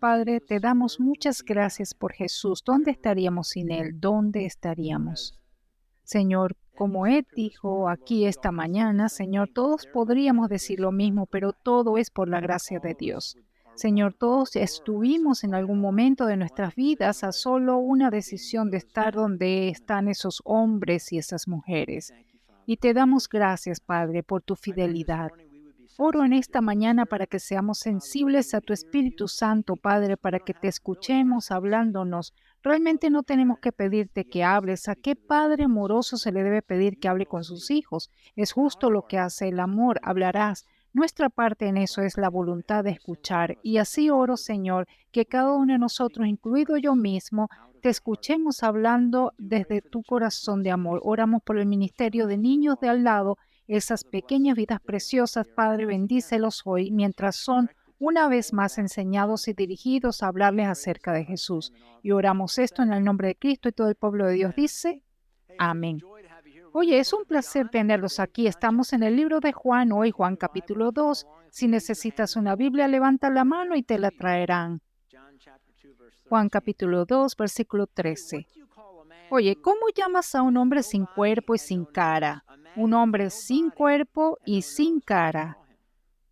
Padre, te damos muchas gracias por Jesús. ¿Dónde estaríamos sin Él? ¿Dónde estaríamos? Señor, como Él dijo aquí esta mañana, Señor, todos podríamos decir lo mismo, pero todo es por la gracia de Dios. Señor, todos estuvimos en algún momento de nuestras vidas a solo una decisión de estar donde están esos hombres y esas mujeres. Y te damos gracias, Padre, por tu fidelidad. Oro en esta mañana para que seamos sensibles a tu Espíritu Santo, Padre, para que te escuchemos hablándonos. Realmente no tenemos que pedirte que hables. ¿A qué padre amoroso se le debe pedir que hable con sus hijos? Es justo lo que hace el amor, hablarás. Nuestra parte en eso es la voluntad de escuchar. Y así oro, Señor, que cada uno de nosotros, incluido yo mismo, te escuchemos hablando desde tu corazón de amor. Oramos por el ministerio de niños de al lado, esas pequeñas vidas preciosas, Padre, bendícelos hoy mientras son una vez más enseñados y dirigidos a hablarles acerca de Jesús. Y oramos esto en el nombre de Cristo y todo el pueblo de Dios dice, amén. Oye, es un placer tenerlos aquí. Estamos en el libro de Juan, hoy Juan capítulo 2. Si necesitas una Biblia, levanta la mano y te la traerán. Juan capítulo 2, versículo 13. Oye, ¿cómo llamas a un hombre sin cuerpo y sin cara? Un hombre sin cuerpo y sin cara.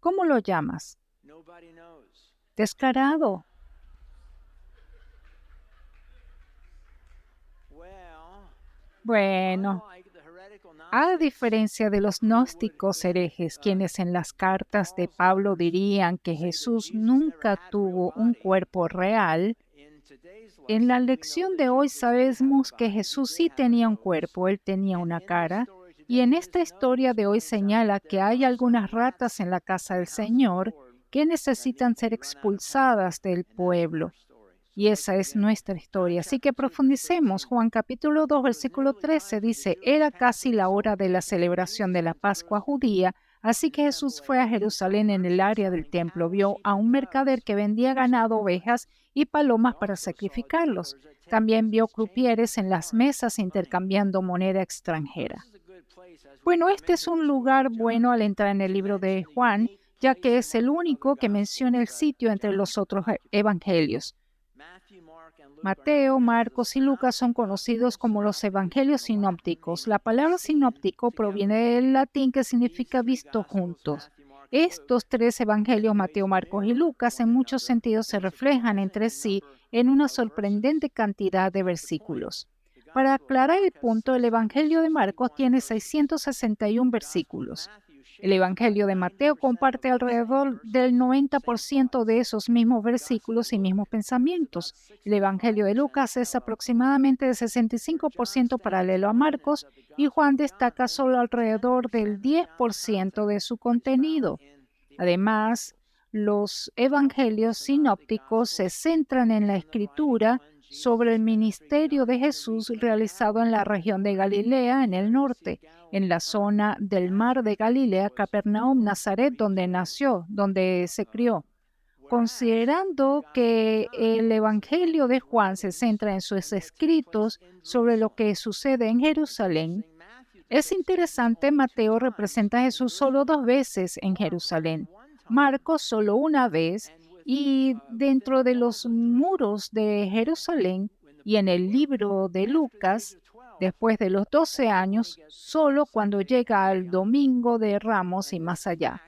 ¿Cómo lo llamas? Descarado. Bueno, a diferencia de los gnósticos herejes, quienes en las cartas de Pablo dirían que Jesús nunca tuvo un cuerpo real, en la lección de hoy sabemos que Jesús sí tenía un cuerpo, él tenía una cara, y en esta historia de hoy señala que hay algunas ratas en la casa del Señor que necesitan ser expulsadas del pueblo. Y esa es nuestra historia. Así que profundicemos. Juan capítulo 2, versículo 13 dice, era casi la hora de la celebración de la Pascua judía, así que Jesús fue a Jerusalén en el área del templo. Vio a un mercader que vendía ganado, ovejas y palomas para sacrificarlos. También vio crupieres en las mesas intercambiando moneda extranjera. Bueno, este es un lugar bueno al entrar en el libro de Juan, ya que es el único que menciona el sitio entre los otros evangelios. Mateo, Marcos y Lucas son conocidos como los evangelios sinópticos. La palabra sinóptico proviene del latín que significa visto juntos. Estos tres evangelios, Mateo, Marcos y Lucas, en muchos sentidos se reflejan entre sí en una sorprendente cantidad de versículos. Para aclarar el punto, el Evangelio de Marcos tiene 661 versículos. El Evangelio de Mateo comparte alrededor del 90% de esos mismos versículos y mismos pensamientos. El Evangelio de Lucas es aproximadamente de 65% paralelo a Marcos y Juan destaca solo alrededor del 10% de su contenido. Además, los evangelios sinópticos se centran en la escritura sobre el ministerio de Jesús realizado en la región de Galilea, en el norte, en la zona del mar de Galilea, Capernaum, Nazaret, donde nació, donde se crió. Considerando que el Evangelio de Juan se centra en sus escritos sobre lo que sucede en Jerusalén, es interesante, Mateo representa a Jesús solo dos veces en Jerusalén, Marcos solo una vez, y dentro de los muros de Jerusalén y en el libro de Lucas, después de los 12 años, solo cuando llega al domingo de Ramos y más allá.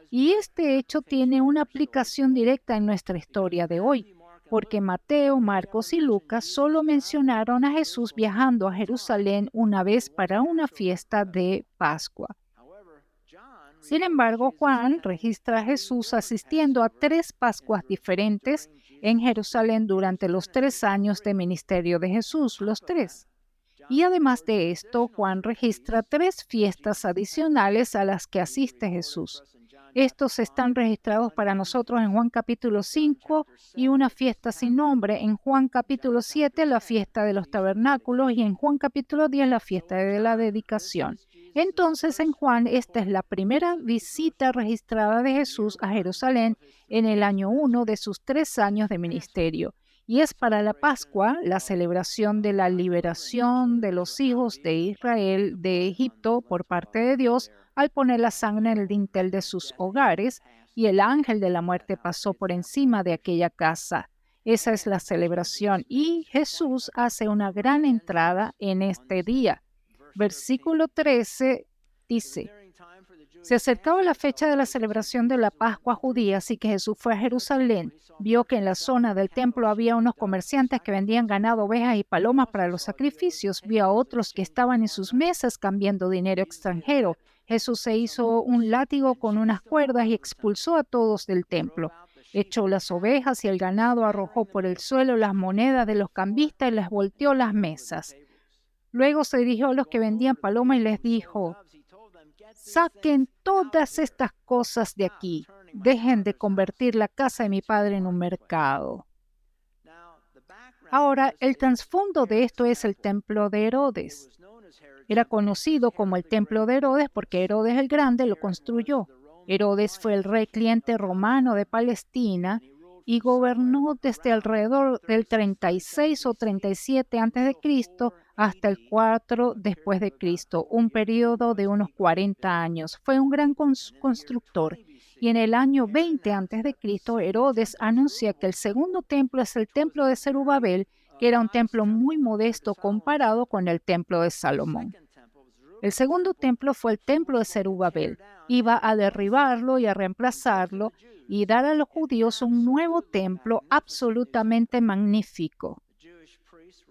Y este hecho tiene una aplicación directa en nuestra historia de hoy, porque Mateo, Marcos y Lucas solo mencionaron a Jesús viajando a Jerusalén una vez para una fiesta de Pascua. Sin embargo, Juan registra a Jesús asistiendo a tres Pascuas diferentes en Jerusalén durante los 3 años de ministerio de Jesús, los tres. Y además de esto, Juan registra tres fiestas adicionales a las que asiste Jesús. Estos están registrados para nosotros en Juan capítulo 5 y una fiesta sin nombre, en Juan capítulo 7 la fiesta de los tabernáculos y en Juan capítulo 10 la fiesta de la dedicación. Entonces en Juan esta es la primera visita registrada de Jesús a Jerusalén en el año 1 de sus 3 años de ministerio. Y es para la Pascua, la celebración de la liberación de los hijos de Israel de Egipto por parte de Dios al poner la sangre en el dintel de sus hogares, y el ángel de la muerte pasó por encima de aquella casa. Esa es la celebración y Jesús hace una gran entrada en este día. Versículo 13 dice: se acercaba la fecha de la celebración de la Pascua judía, así que Jesús fue a Jerusalén. Vio que en la zona del templo había unos comerciantes que vendían ganado, ovejas y palomas para los sacrificios. Vio a otros que estaban en sus mesas cambiando dinero extranjero. Jesús se hizo un látigo con unas cuerdas y expulsó a todos del templo. Echó las ovejas y el ganado, arrojó por el suelo las monedas de los cambistas y les volteó las mesas. Luego se dirigió a los que vendían palomas y les dijo: saquen todas estas cosas de aquí. Dejen de convertir la casa de mi padre en un mercado. Ahora, el trasfondo de esto es el templo de Herodes. Era conocido como el templo de Herodes porque Herodes el Grande lo construyó. Herodes fue el rey cliente romano de Palestina y gobernó desde alrededor del 36 o 37 a.C. hasta el 4 después de Cristo, un periodo de unos 40 años. Fue un gran constructor. Y en el año 20 a.C., Herodes anuncia que el segundo templo es el templo de Zerubabel, que era un templo muy modesto comparado con el templo de Salomón. El segundo templo fue el templo de Zerubabel. Iba a derribarlo y a reemplazarlo y dar a los judíos un nuevo templo absolutamente magnífico.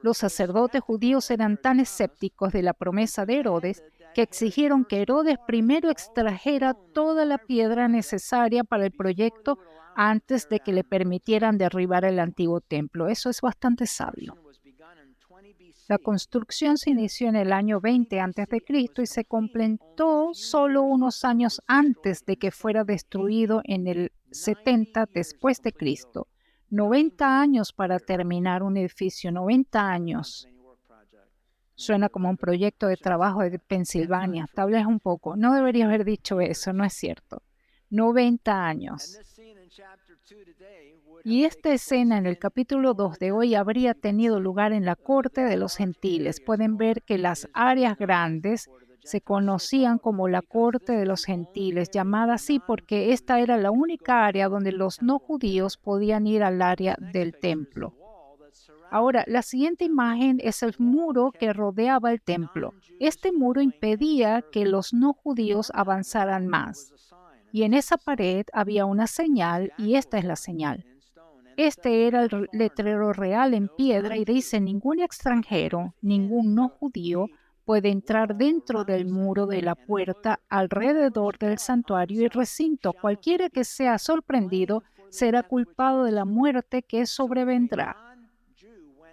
Los sacerdotes judíos eran tan escépticos de la promesa de Herodes que exigieron que Herodes primero extrajera toda la piedra necesaria para el proyecto antes de que le permitieran derribar el antiguo templo. Eso es bastante sabio. La construcción se inició en el año 20 a.C. y se completó solo unos años antes de que fuera destruido en el 70 después de Cristo. 90 años para terminar un edificio, 90 años. Suena como un proyecto de trabajo de Pensilvania. Tal vez un poco. No debería haber dicho eso, no es cierto. 90 años. Y esta escena en el capítulo 2 de hoy habría tenido lugar en la corte de los gentiles. Pueden ver que las áreas grandes se conocían como la corte de los gentiles, llamada así porque esta era la única área donde los no judíos podían ir al área del templo. Ahora, la siguiente imagen es el muro que rodeaba el templo. Este muro impedía que los no judíos avanzaran más. Y en esa pared había una señal, y esta es la señal. Este era el letrero real en piedra y dice: ningún extranjero, ningún no judío puede entrar dentro del muro de la puerta alrededor del santuario y recinto. Cualquiera que sea sorprendido será culpado de la muerte que sobrevendrá.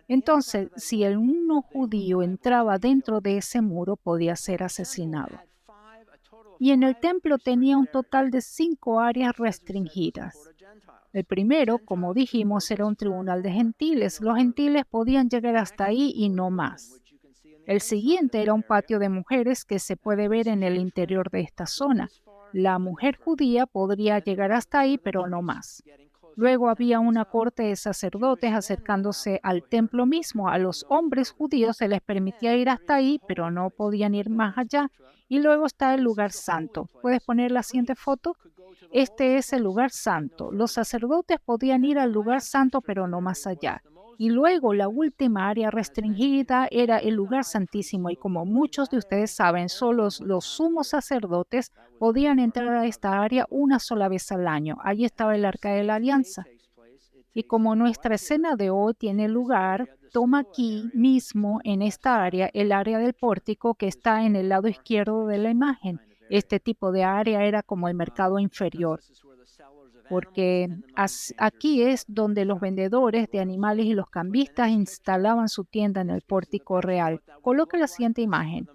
Entonces, si el no judío entraba dentro de ese muro, podía ser asesinado. Y en el templo tenía un total de 5 áreas restringidas. El primero, como dijimos, era un tribunal de gentiles. Los gentiles podían llegar hasta ahí y no más. El siguiente era un patio de mujeres que se puede ver en el interior de esta zona. La mujer judía podría llegar hasta ahí, pero no más. Luego había una corte de sacerdotes acercándose al templo mismo. A los hombres judíos se les permitía ir hasta ahí, pero no podían ir más allá. Y luego está el lugar santo. ¿Puedes poner la siguiente foto? Este es el lugar santo. Los sacerdotes podían ir al lugar santo, pero no más allá. Y luego la última área restringida era el lugar santísimo. Y como muchos de ustedes saben, solo los sumos sacerdotes podían entrar a esta área una sola vez al año. Allí estaba el Arca de la Alianza. Y como nuestra escena de hoy tiene lugar, toma aquí mismo en esta área el área del pórtico que está en el lado izquierdo de la imagen. Este tipo de área era como el mercado inferior, porque aquí es donde los vendedores de animales y los cambistas instalaban su tienda en el pórtico real. Coloca la siguiente imagen.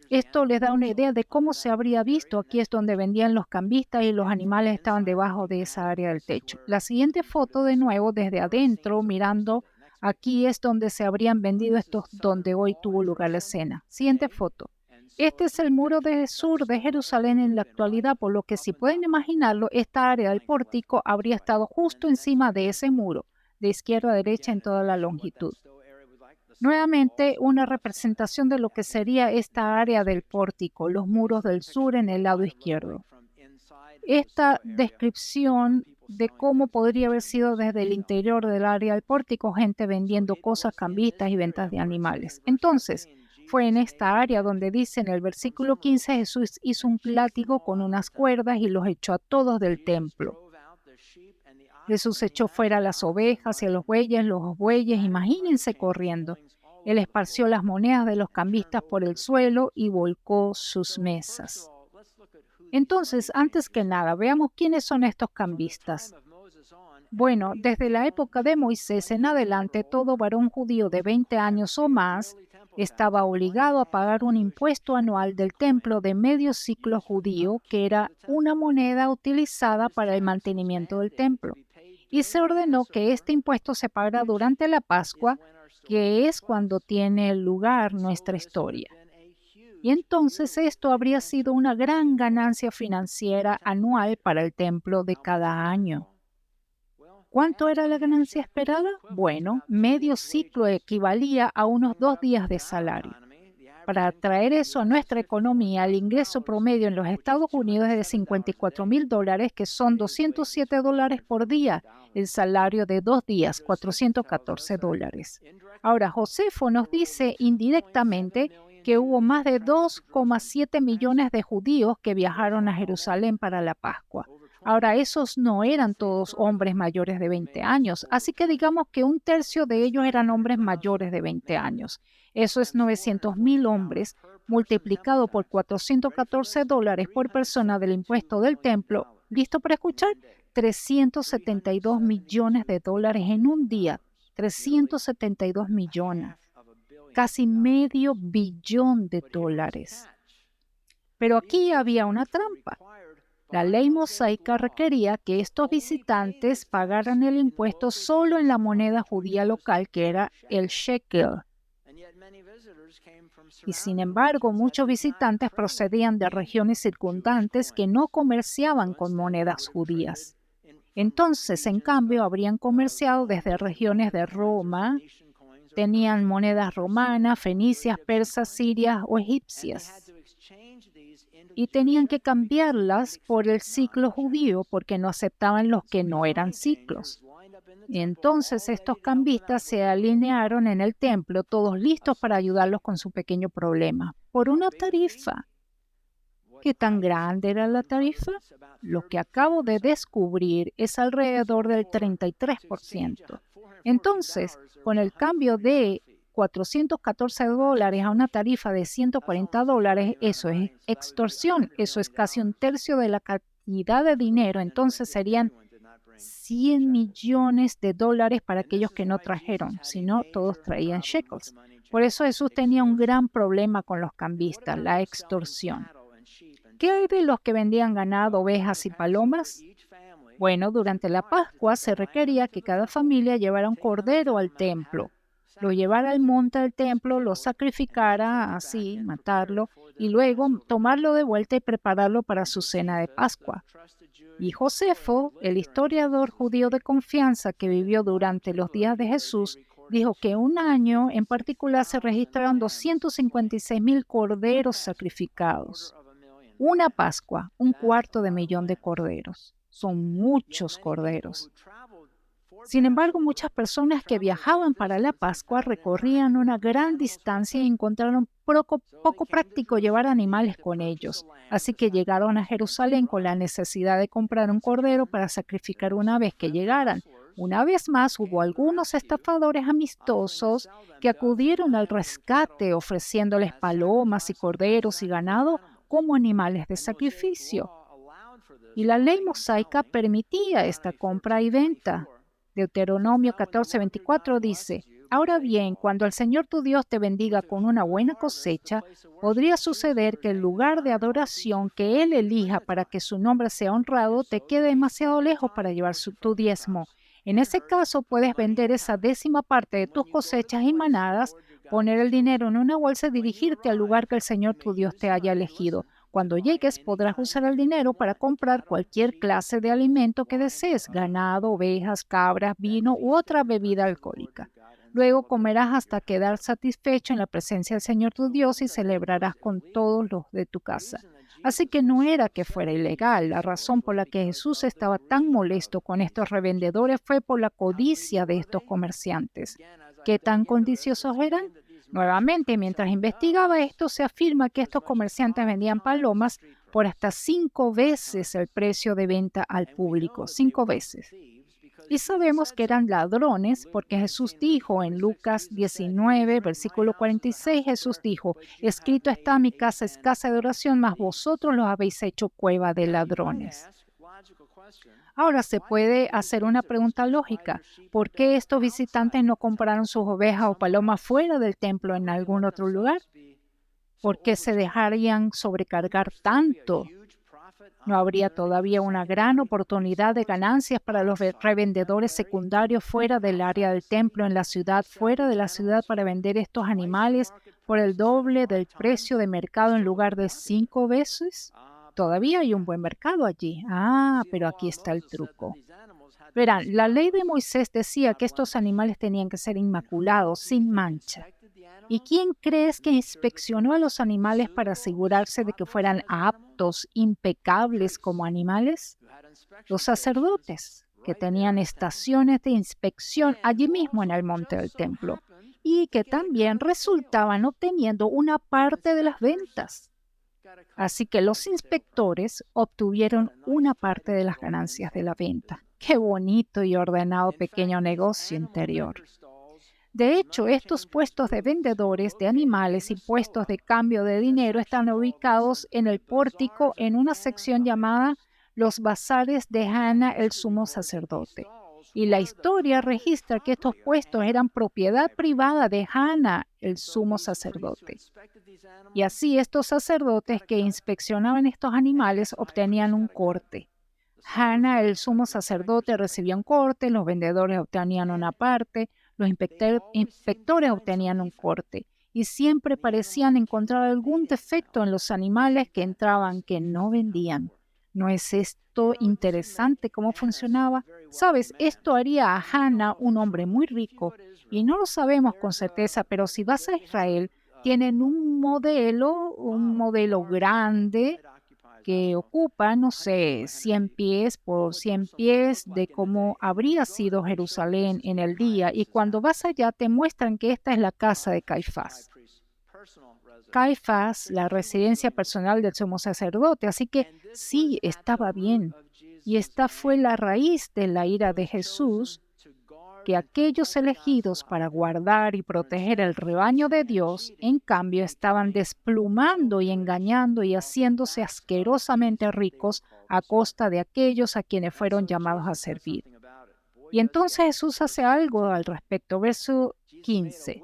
Esto les da una idea de cómo se habría visto. Aquí es donde vendían los cambistas y los animales estaban debajo de esa área del techo. La siguiente foto, de nuevo, desde adentro, mirando, aquí es donde se habrían vendido estos, donde hoy tuvo lugar la escena. Siguiente foto. Este es el muro de sur de Jerusalén en la actualidad, por lo que si pueden imaginarlo, esta área del pórtico habría estado justo encima de ese muro, de izquierda a derecha en toda la longitud. Nuevamente, una representación de lo que sería esta área del pórtico, los muros del sur en el lado izquierdo. esta descripción de cómo podría haber sido desde el interior del área del pórtico, gente vendiendo cosas, cambistas y ventas de animales. Entonces, fue en esta área donde dice en el versículo 15, Jesús hizo un látigo con unas cuerdas y los echó a todos del templo. Jesús echó fuera las ovejas y a los bueyes, imagínense corriendo. Él esparció las monedas de los cambistas por el suelo y volcó sus mesas. Entonces, antes que nada, veamos quiénes son estos cambistas. Bueno, desde la época de Moisés en adelante, todo varón judío de 20 años o más estaba obligado a pagar un impuesto anual del templo de medio ciclo judío, que era una moneda utilizada para el mantenimiento del templo. Y se ordenó que este impuesto se pagara durante la Pascua, que es cuando tiene lugar nuestra historia. Y entonces esto habría sido una gran ganancia financiera anual para el templo de cada año. ¿Cuánto era la ganancia esperada? Bueno, medio ciclo equivalía a unos 2 días de salario. Para traer eso a nuestra economía, el ingreso promedio en los Estados Unidos es de $54,000, que son $207 por día, el salario de 2 días, $414. Ahora, Josefo nos dice indirectamente que hubo más de 2,7 millones de judíos que viajaron a Jerusalén para la Pascua. Ahora, esos no eran todos hombres mayores de 20 años, así que digamos que un tercio de ellos eran hombres mayores de 20 años. Eso es 900,000 hombres multiplicado por $414 por persona del impuesto del templo. ¿Listo para escuchar? $372 millones en un día. 372 millones. Casi medio billón de dólares. Pero aquí había una trampa. La ley mosaica requería que estos visitantes pagaran el impuesto solo en la moneda judía local, que era el shekel. Y sin embargo, muchos visitantes procedían de regiones circundantes que no comerciaban con monedas judías. Entonces, en cambio, habrían comerciado desde regiones de Roma, tenían monedas romanas, fenicias, persas, sirias o egipcias. Y tenían que cambiarlas por el ciclo judío porque no aceptaban los que no eran ciclos. Y entonces estos cambistas se alinearon en el templo, todos listos para ayudarlos con su pequeño problema, por una tarifa. ¿Qué tan grande era la tarifa? Lo que acabo de descubrir es alrededor del 33%. Entonces, con el cambio de $414 a una tarifa de $140, eso es extorsión, eso es casi un tercio de la cantidad de dinero, entonces serían $100 millones para aquellos que no trajeron, sino todos traían shekels. Por eso Jesús tenía un gran problema con los cambistas, la extorsión. ¿Qué hay de los que vendían ganado, ovejas y palomas? Bueno, durante la Pascua se requería que cada familia llevara un cordero al templo, lo llevara al monte del templo, lo sacrificara, así, matarlo, y luego tomarlo de vuelta y prepararlo para su cena de Pascua. Y Josefo, el historiador judío de confianza que vivió durante los días de Jesús, dijo que un año en particular se registraron 256,000 corderos sacrificados. Una Pascua, 250,000 de corderos. Son muchos corderos. Sin embargo, muchas personas que viajaban para la Pascua recorrían una gran distancia y encontraron poco práctico llevar animales con ellos. Así que llegaron a Jerusalén con la necesidad de comprar un cordero para sacrificar una vez que llegaran. Una vez más, hubo algunos estafadores amistosos que acudieron al rescate ofreciéndoles palomas y corderos y ganado como animales de sacrificio. Y la ley mosaica permitía esta compra y venta. Deuteronomio 14:24 dice: Ahora bien, cuando el Señor tu Dios te bendiga con una buena cosecha, podría suceder que el lugar de adoración que Él elija para que su nombre sea honrado te quede demasiado lejos para llevar tu diezmo. En ese caso, puedes vender esa 10ª parte de tus cosechas y manadas, poner el dinero en una bolsa y dirigirte al lugar que el Señor tu Dios te haya elegido. Cuando llegues, podrás usar el dinero para comprar cualquier clase de alimento que desees: ganado, ovejas, cabras, vino u otra bebida alcohólica. Luego comerás hasta quedar satisfecho en la presencia del Señor tu Dios y celebrarás con todos los de tu casa. Así que no era que fuera ilegal. La razón por la que Jesús estaba tan molesto con estos revendedores fue por la codicia de estos comerciantes. ¿Qué tan codiciosos eran? Nuevamente, mientras investigaba esto, se afirma que estos comerciantes vendían palomas por hasta 5 veces el precio de venta al público, 5 veces. Y sabemos que eran ladrones porque Jesús dijo en Lucas 19, versículo 46, Jesús dijo, escrito está, mi casa es casa de oración, mas vosotros los habéis hecho cueva de ladrones. Ahora se puede hacer una pregunta lógica. ¿Por qué estos visitantes no compraron sus ovejas o palomas fuera del templo en algún otro lugar? ¿Por qué se dejarían sobrecargar tanto? ¿No habría todavía una gran oportunidad de ganancias para los revendedores secundarios fuera del área del templo, en la ciudad, fuera de la ciudad, para vender estos animales por el doble del precio de mercado en lugar de 5 veces? Todavía hay un buen mercado allí. Pero aquí está el truco. Verán, la ley de Moisés decía que estos animales tenían que ser inmaculados, sin mancha. ¿Y quién crees que inspeccionó a los animales para asegurarse de que fueran aptos, impecables como animales? Los sacerdotes, que tenían estaciones de inspección allí mismo en el monte del templo y que también resultaban obteniendo una parte de las ventas. Así que los inspectores obtuvieron una parte de las ganancias de la venta. ¡Qué bonito y ordenado pequeño negocio interior! De hecho, estos puestos de vendedores de animales y puestos de cambio de dinero están ubicados en el pórtico en una sección llamada Los Bazares de Hana, el sumo sacerdote. Y la historia registra que estos puestos eran propiedad privada de Hana, el sumo sacerdote. Y así estos sacerdotes que inspeccionaban estos animales obtenían un corte. Hana, el sumo sacerdote, recibía un corte, los vendedores obtenían una parte, los inspectores obtenían un corte y siempre parecían encontrar algún defecto en los animales que entraban que no vendían. ¿No es esto interesante cómo funcionaba? Sabes, esto haría a Hana un hombre muy rico y no lo sabemos con certeza, pero si vas a Israel, tienen un modelo grande que ocupa, no sé, 100 pies por 100 pies de cómo habría sido Jerusalén en el día. Y cuando vas allá te muestran que esta es la casa de Caifás. Caifás, la residencia personal del sumo sacerdote. Así que sí, estaba bien. Y esta fue la raíz de la ira de Jesús, que aquellos elegidos para guardar y proteger el rebaño de Dios, en cambio, estaban desplumando y engañando y haciéndose asquerosamente ricos a costa de aquellos a quienes fueron llamados a servir. Y entonces Jesús hace algo al respecto. Verso 15.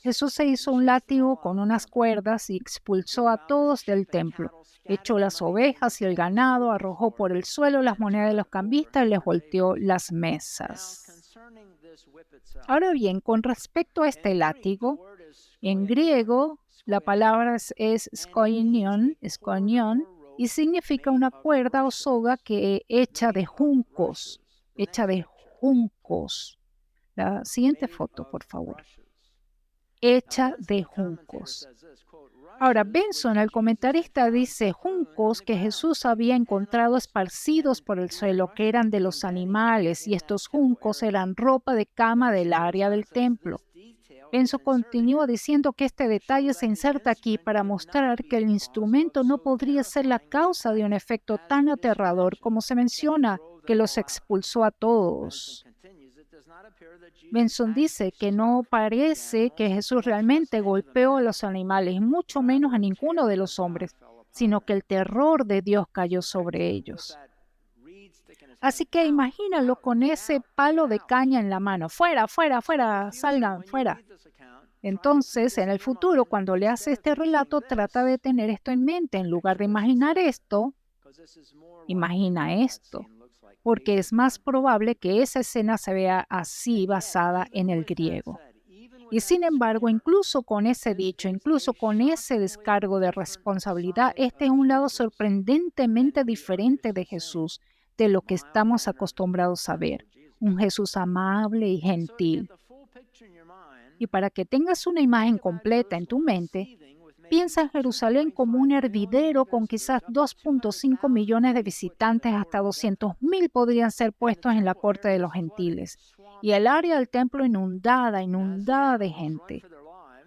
Jesús se hizo un látigo con unas cuerdas y expulsó a todos del templo. Echó las ovejas y el ganado, arrojó por el suelo las monedas de los cambistas y les volteó las mesas. Ahora bien, con respecto a este látigo, en griego la palabra es skoinion, y significa una cuerda o soga que hecha de juncos, La siguiente foto, por favor. Hecha de juncos. Ahora, Benson, el comentarista, dice juncos que Jesús había encontrado esparcidos por el suelo, que eran de los animales, y estos juncos eran ropa de cama del área del templo. Benson continúa diciendo que este detalle se inserta aquí para mostrar que el instrumento no podría ser la causa de un efecto tan aterrador como se menciona, que los expulsó a todos. Benson dice que no parece que Jesús realmente golpeó a los animales, mucho menos a ninguno de los hombres, sino que el terror de Dios cayó sobre ellos. Así que imagínalo con ese palo de caña en la mano. Fuera, fuera, fuera, salgan, fuera. Entonces, en el futuro, cuando le hace este relato, trata de tener esto en mente. En lugar de imaginar esto, imagina esto, porque es más probable que esa escena se vea así basada en el griego. Y sin embargo, incluso con ese dicho, incluso con ese descargo de responsabilidad, este es un lado sorprendentemente diferente de Jesús, de lo que estamos acostumbrados a ver. Un Jesús amable y gentil. Y para que tengas una imagen completa en tu mente, Piensa en Jerusalén como un hervidero con quizás 2.5 millones de visitantes, hasta 200.000 podrían ser puestos en la corte de los gentiles. Y el área del templo inundada de gente.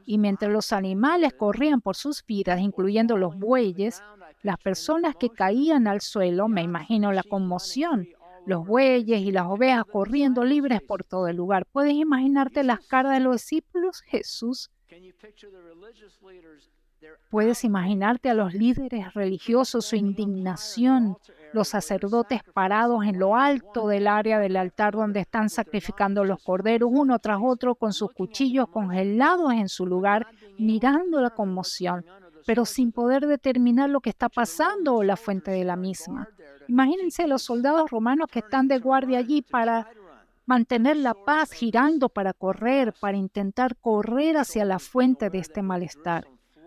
Y mientras los animales corrían por sus vidas, incluyendo los bueyes, las personas que caían al suelo, me imagino la conmoción, los bueyes y las ovejas corriendo libres por todo el lugar. ¿Puedes imaginarte las caras de los discípulos? Jesús. ¿Puedes imaginarte a los líderes religiosos, su indignación, los sacerdotes parados en lo alto del área del altar donde están sacrificando los corderos, uno tras otro, con sus cuchillos congelados en su lugar, mirando la conmoción, pero sin poder determinar lo que está pasando o la fuente de la misma? Imagínense los soldados romanos que están de guardia allí para mantener la paz, girando para correr, para intentar correr hacia la fuente de este malestar.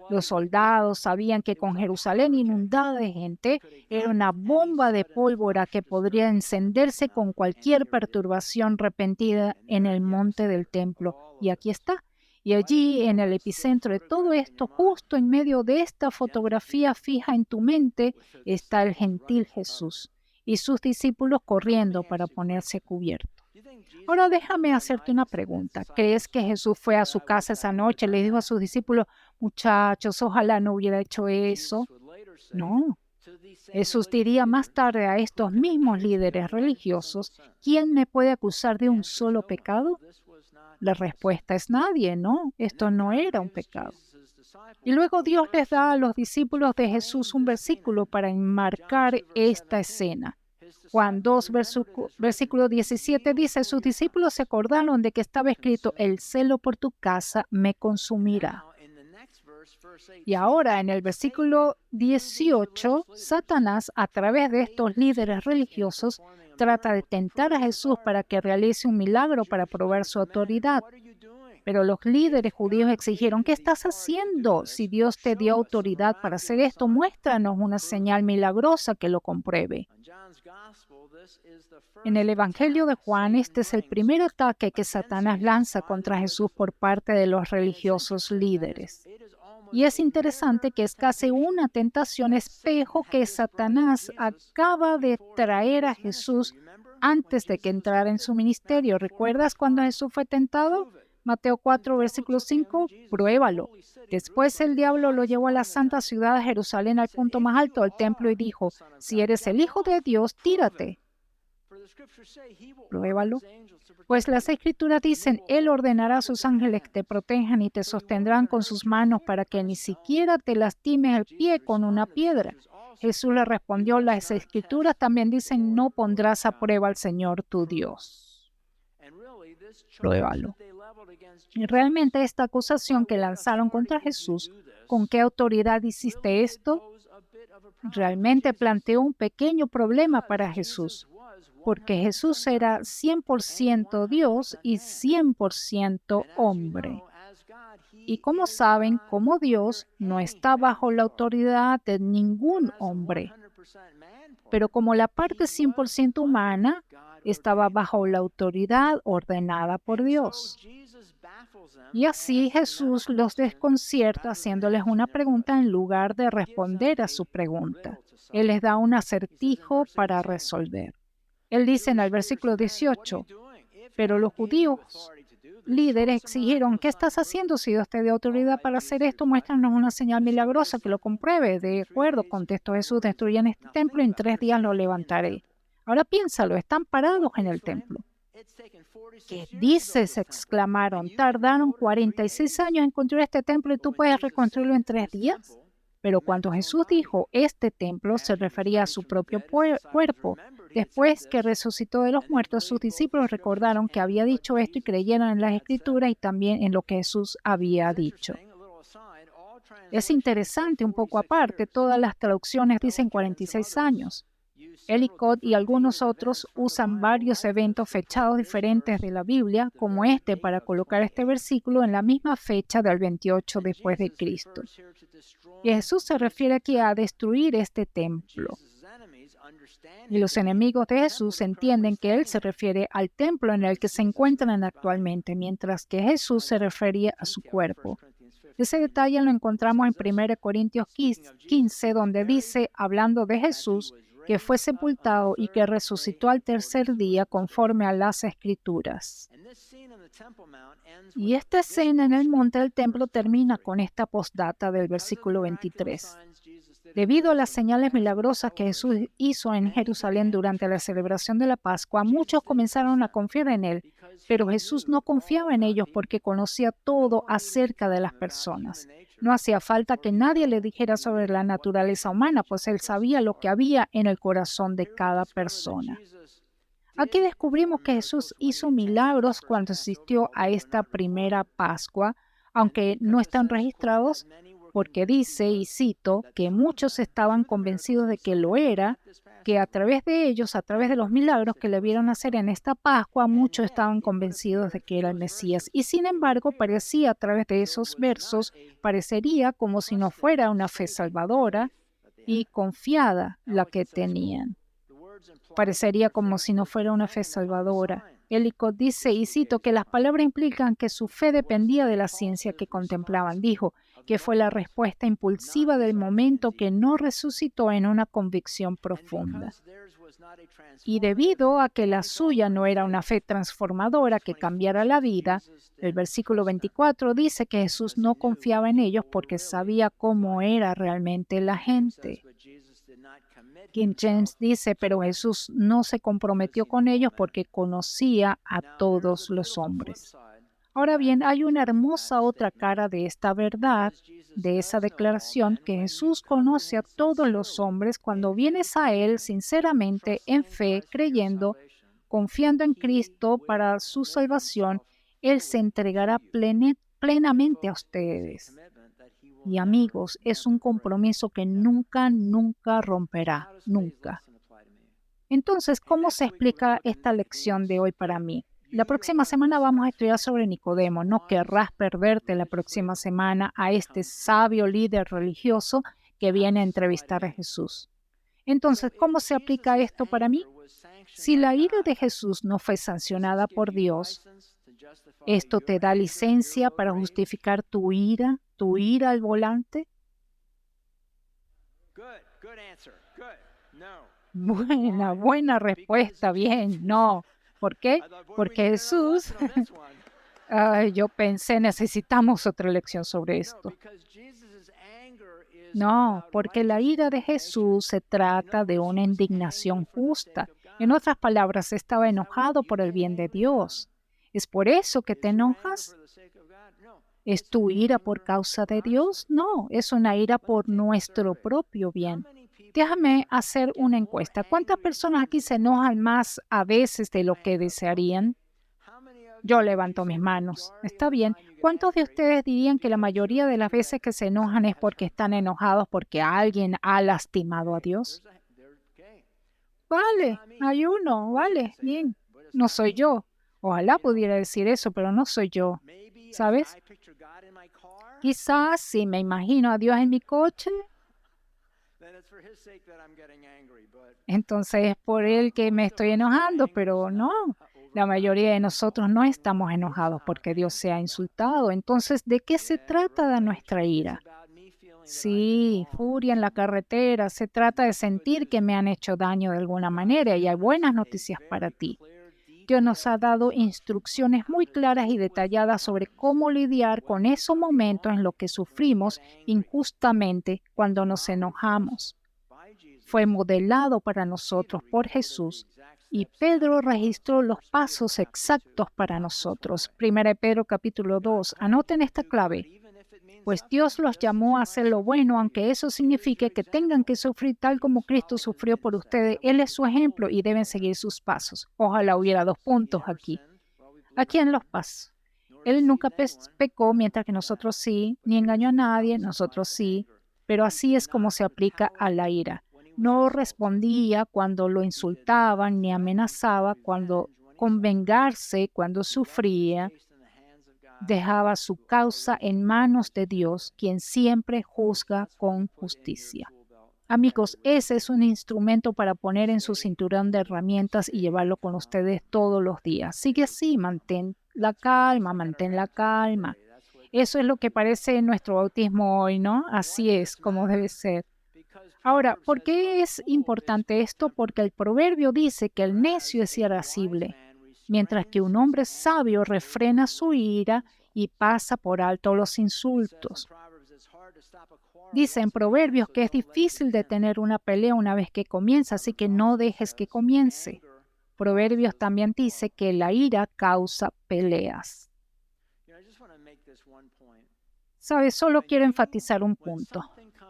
Los soldados sabían que con Jerusalén inundada de gente, era una bomba de pólvora que podría encenderse con cualquier perturbación repentina en el monte del templo. Y aquí está. Y allí, en el epicentro de todo esto, justo en medio de esta fotografía fija en tu mente, está el gentil Jesús y sus discípulos corriendo para ponerse cubiertos. Ahora déjame hacerte una pregunta. ¿Crees que Jesús fue a su casa esa noche y le dijo a sus discípulos, muchachos, ojalá no hubiera hecho eso? No. Jesús diría más tarde a estos mismos líderes religiosos, ¿quién me puede acusar de un solo pecado? La respuesta es nadie, ¿no? Esto no era un pecado. Y luego Dios les da a los discípulos de Jesús un versículo para enmarcar esta escena. Juan 2, versículo 17 dice, sus discípulos se acordaron de que estaba escrito, el celo por tu casa me consumirá. Y ahora en el versículo 18, Satanás, a través de estos líderes religiosos, trata de tentar a Jesús para que realice un milagro para probar su autoridad. Pero los líderes judíos exigieron, ¿qué estás haciendo? Si Dios te dio autoridad para hacer esto, muéstranos una señal milagrosa que lo compruebe. En el Evangelio de Juan, este es el primer ataque que Satanás lanza contra Jesús por parte de los religiosos líderes. Y es interesante que es casi una tentación espejo que Satanás acaba de traer a Jesús antes de que entrara en su ministerio. ¿Recuerdas cuando Jesús fue tentado? Mateo 4, versículo 5, pruébalo. Después el diablo lo llevó a la santa ciudad de Jerusalén, al punto más alto del templo, y dijo, si eres el Hijo de Dios, tírate. Pruébalo. Pues las Escrituras dicen, Él ordenará a sus ángeles que te protejan y te sostendrán con sus manos para que ni siquiera te lastimes el pie con una piedra. Jesús le respondió, las Escrituras también dicen, no pondrás a prueba al Señor tu Dios. Pruébalo. Y realmente esta acusación que lanzaron contra Jesús, ¿con qué autoridad hiciste esto? Realmente planteó un pequeño problema para Jesús, porque Jesús era 100% Dios y 100% hombre. Y como saben, como Dios no está bajo la autoridad de ningún hombre, pero como la parte 100% humana estaba bajo la autoridad ordenada por Dios. Y así Jesús los desconcierta haciéndoles una pregunta en lugar de responder a su pregunta. Él les da un acertijo para resolver. Él dice en el versículo 18, pero los judíos líderes exigieron, ¿qué estás haciendo? Si Dios te dio autoridad para hacer esto, muéstranos una señal milagrosa que lo compruebe. De acuerdo, contestó Jesús, destruyan este templo y en 3 días lo levantaré. Ahora piénsalo, están parados en el templo. ¿Qué dices?, exclamaron. Tardaron 46 años en construir este templo y tú puedes reconstruirlo en 3 días. Pero cuando Jesús dijo este templo, se refería a su propio cuerpo. Después que resucitó de los muertos, sus discípulos recordaron que había dicho esto y creyeron en las Escrituras y también en lo que Jesús había dicho. Es interesante, un poco aparte, todas las traducciones dicen 46 años. Ellicott y algunos otros usan varios eventos fechados diferentes de la Biblia, como este, para colocar este versículo en la misma fecha del 28 después de Cristo. Y Jesús se refiere aquí a destruir este templo. Y los enemigos de Jesús entienden que Él se refiere al templo en el que se encuentran actualmente, mientras que Jesús se refería a su cuerpo. Ese detalle lo encontramos en 1 Corintios 15, donde dice, hablando de Jesús, que fue sepultado y que resucitó al tercer día conforme a las Escrituras. Y esta escena en el monte del templo termina con esta postdata del versículo 23. Debido a las señales milagrosas que Jesús hizo en Jerusalén durante la celebración de la Pascua, muchos comenzaron a confiar en él, pero Jesús no confiaba en ellos porque conocía todo acerca de las personas. No hacía falta que nadie le dijera sobre la naturaleza humana, pues él sabía lo que había en el corazón de cada persona. Aquí descubrimos que Jesús hizo milagros cuando asistió a esta primera Pascua, aunque no están registrados, porque dice, y cito, que muchos estaban convencidos de que lo era, que a través de ellos, a través de los milagros que le vieron hacer en esta Pascua, muchos estaban convencidos de que era el Mesías. Y sin embargo, parecía a través de esos versos, parecería como si no fuera una fe salvadora y confiada la que tenían. Parecería como si no fuera una fe salvadora. Ellicott dice, y cito, que las palabras implican que su fe dependía de la ciencia que contemplaban. Dijo que fue la respuesta impulsiva del momento que no resucitó en una convicción profunda. Y debido a que la suya no era una fe transformadora que cambiara la vida, el versículo 24 dice que Jesús no confiaba en ellos porque sabía cómo era realmente la gente. King James dice, pero Jesús no se comprometió con ellos porque conocía a todos los hombres. Ahora bien, hay una hermosa otra cara de esta verdad, de esa declaración, que Jesús conoce a todos los hombres cuando vienes a Él sinceramente, en fe, creyendo, confiando en Cristo para su salvación. Él se entregará plenamente a ustedes. Y amigos, es un compromiso que nunca, nunca romperá, nunca. Entonces, ¿cómo se explica esta lección de hoy para mí? La próxima semana vamos a estudiar sobre Nicodemo. No querrás perderte la próxima semana a este sabio líder religioso que viene a entrevistar a Jesús. Entonces, ¿cómo se aplica esto para mí? Si la ira de Jesús no fue sancionada por Dios, ¿esto te da licencia para justificar tu ira al volante? Buena respuesta, bien, no. ¿Por qué? Porque Jesús, yo pensé, necesitamos otra lección sobre esto. No, porque la ira de Jesús se trata de una indignación justa. En otras palabras, estaba enojado por el bien de Dios. ¿Es por eso que te enojas? ¿Es tu ira por causa de Dios? No, es una ira por nuestro propio bien. Déjame hacer una encuesta. ¿Cuántas personas aquí se enojan más a veces de lo que desearían? Yo levanto mis manos. Está bien. ¿Cuántos de ustedes dirían que la mayoría de las veces que se enojan es porque están enojados porque alguien ha lastimado a Dios? Vale, hay uno, vale, bien. No soy yo. Ojalá pudiera decir eso, pero no soy yo. ¿Sabes? Quizás si me imagino a Dios en mi coche, entonces es por Él que me estoy enojando, pero no. La mayoría de nosotros no estamos enojados porque Dios se ha insultado. Entonces, ¿de qué se trata de nuestra ira? Sí, furia en la carretera. Se trata de sentir que me han hecho daño de alguna manera y hay buenas noticias para ti. Dios nos ha dado instrucciones muy claras y detalladas sobre cómo lidiar con esos momentos en los que sufrimos injustamente cuando nos enojamos. Fue modelado para nosotros por Jesús y Pedro registró los pasos exactos para nosotros. 1 Pedro capítulo 2. Anoten esta clave. Pues Dios los llamó a hacer lo bueno, aunque eso signifique que tengan que sufrir tal como Cristo sufrió por ustedes. Él es su ejemplo y deben seguir sus pasos. Ojalá hubiera 2 puntos aquí. Aquí en los pasos. Él nunca pecó, mientras que nosotros sí, ni engañó a nadie, nosotros sí, pero así es como se aplica a la ira. No respondía cuando lo insultaban, ni amenazaba con vengarse cuando sufría. Dejaba su causa en manos de Dios, quien siempre juzga con justicia. Amigos, ese es un instrumento para poner en su cinturón de herramientas y llevarlo con ustedes todos los días. Sigue así, mantén la calma, mantén la calma. Eso es lo que parece nuestro bautismo hoy, ¿no? Así es como debe ser. Ahora, ¿por qué es importante esto? Porque el proverbio dice que el necio es irascible, mientras que un hombre sabio refrena su ira y pasa por alto los insultos. Dice en Proverbios que es difícil detener una pelea una vez que comienza, así que no dejes que comience. Proverbios también dice que la ira causa peleas. Sabes, solo quiero enfatizar un punto.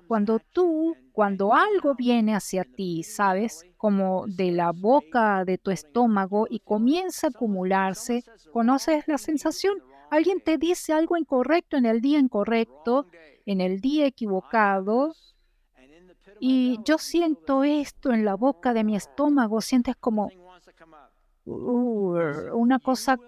Cuando algo viene hacia ti, sabes, como de la boca de tu estómago y comienza a acumularse, ¿conoces la sensación? Alguien te dice algo incorrecto en el día incorrecto, en el día equivocado, y yo siento esto en la boca de mi estómago, sientes como una cosa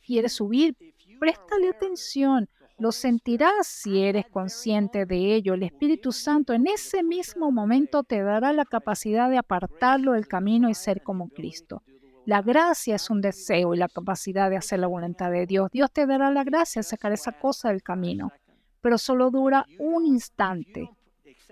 quiere subir. Préstale atención. Lo sentirás si eres consciente de ello. El Espíritu Santo en ese mismo momento te dará la capacidad de apartarlo del camino y ser como Cristo. La gracia es un deseo y la capacidad de hacer la voluntad de Dios. Dios te dará la gracia de sacar esa cosa del camino, pero solo dura un instante.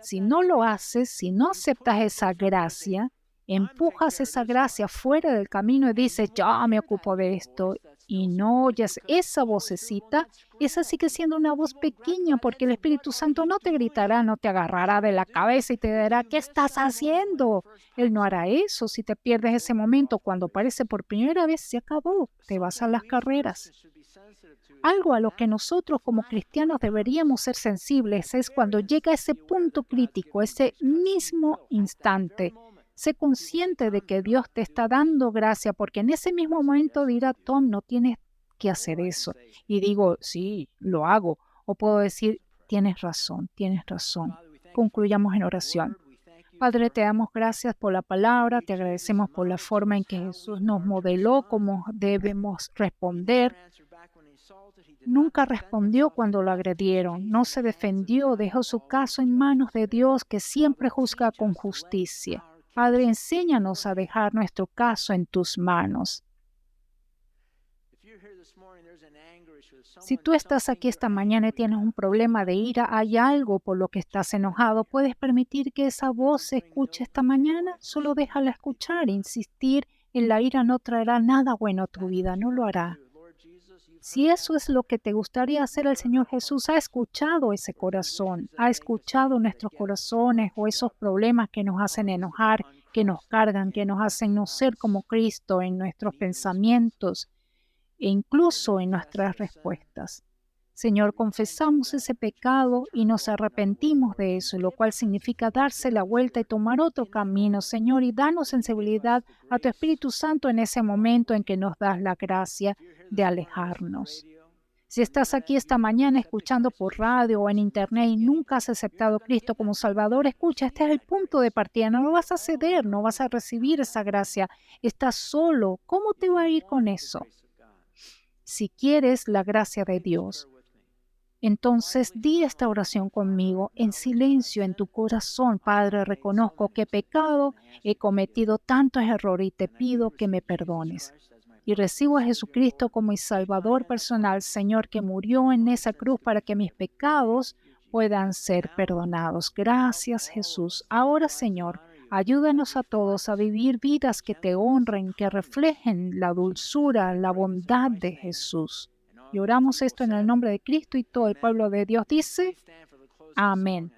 Si no lo haces, si no aceptas esa gracia, empujas esa gracia fuera del camino y dices, ya me ocupo de esto, y no oyes esa vocecita, esa sigue siendo una voz pequeña porque el Espíritu Santo no te gritará, no te agarrará de la cabeza y te dirá, ¿qué estás haciendo? Él no hará eso. Si te pierdes ese momento cuando aparece por primera vez, se acabó, te vas a las carreras. Algo a lo que nosotros como cristianos deberíamos ser sensibles es cuando llega ese punto crítico, ese mismo instante. Sé consciente de que Dios te está dando gracia porque en ese mismo momento dirá, Tom, no tienes que hacer eso. Y digo, sí, lo hago. O puedo decir, tienes razón, tienes razón. Concluyamos en oración. Padre, te damos gracias por la palabra, te agradecemos por la forma en que Jesús nos modeló cómo debemos responder. Nunca respondió cuando lo agredieron, no se defendió, dejó su caso en manos de Dios que siempre juzga con justicia. Padre, enséñanos a dejar nuestro caso en tus manos. Si tú estás aquí esta mañana y tienes un problema de ira, hay algo por lo que estás enojado, ¿puedes permitir que esa voz se escuche esta mañana? Solo déjala escuchar. Insistir en la ira no traerá nada bueno a tu vida, no lo hará. Si eso es lo que te gustaría hacer, el Señor Jesús ha escuchado ese corazón, ha escuchado nuestros corazones o esos problemas que nos hacen enojar, que nos cargan, que nos hacen no ser como Cristo en nuestros pensamientos e incluso en nuestras respuestas. Señor, confesamos ese pecado y nos arrepentimos de eso, lo cual significa darse la vuelta y tomar otro camino, Señor, y danos sensibilidad a tu Espíritu Santo en ese momento en que nos das la gracia de alejarnos. Si estás aquí esta mañana escuchando por radio o en internet y nunca has aceptado a Cristo como Salvador, escucha, este es el punto de partida. No lo vas a ceder, no vas a recibir esa gracia. Estás solo. ¿Cómo te va a ir con eso? Si quieres la gracia de Dios, entonces di esta oración conmigo en silencio en tu corazón. Padre, reconozco que he pecado, he cometido tantos errores y te pido que me perdones. Y recibo a Jesucristo como mi Salvador personal, Señor, que murió en esa cruz para que mis pecados puedan ser perdonados. Gracias, Jesús. Ahora, Señor, ayúdanos a todos a vivir vidas que te honren, que reflejen la dulzura, la bondad de Jesús. Y oramos esto en el nombre de Cristo y todo el pueblo de Dios dice, amén.